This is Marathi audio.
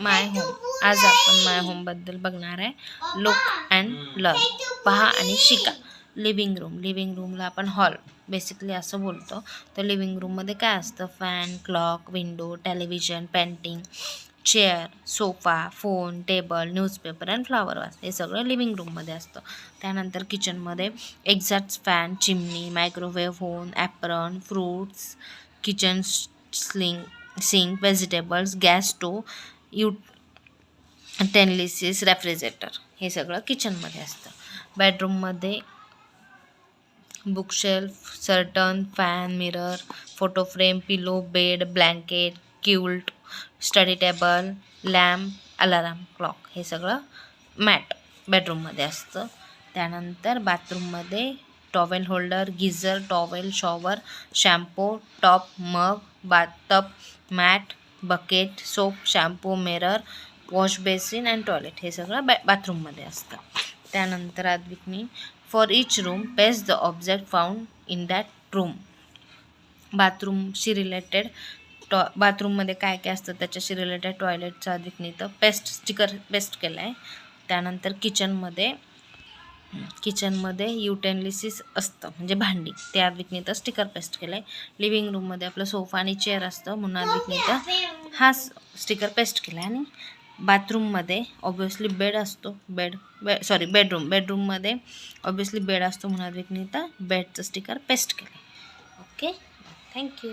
माय होम. आज आपण माय होमबद्दल बघणार आहे. लुक अँड लर्न, पहा आणि शिका. लिव्हिंग रूमला आपण हॉल बेसिकली असं बोलतो. तर लिव्हिंग रूममध्ये काय असतं? Fan, clock, window, television, painting, chair, sofa, phone, table, newspaper and flower vase हे सगळं लिव्हिंग रूममध्ये असतं. त्यानंतर किचनमध्ये exhaust fan, chimney, microwave oven, apron, fruits, kitchen sink, vegetables, gas stove, utensils, refrigerator हे सगळं किचनमध्ये असतं. बेडरूममध्ये bookshelf, curtain, fan, mirror, photo frame, pillow, bed, blanket, quilt, study table, lamp, alarm clock हे सगळं मॅट बेडरूममध्ये असतं. त्यानंतर बाथरूममध्ये towel holder, geyser, towel, shower, shampoo, tap, mug, bathtub, mat, bucket, soap, shampoo, mirror, wash basin and toilet हे सगळं बाथरूममध्ये असतं. त्यानंतर आद्विकनी for each room paste the object found in that room. बाथरूमशी रिलेटेड बाथरूममध्ये काय काय असतं त्याच्याशी रिलेटेड टॉयलेटचा आद्विकनी तर स्टिकर पेस्ट केला आहे. त्यानंतर किचनमध्ये युटेन्सिल्स असतं म्हणजे भांडी, ते आद्विकनी तर स्टिकर पेस्ट केलं आहे. लिव्हिंग रूममध्ये आपलं सोफा आणि चेअर असतं म्हणून आद्विकनी तर हा स्टिकर पेस्ट केला आहे. आणि बाथरूममध्ये ऑब्व्हियसली बेड असतो, बेडरूममध्ये ऑब्व्हियसली बेड असतो म्हणून आद्विकनी तर बेडचं स्टिकर पेस्ट केलं आहे. Okay, thank you.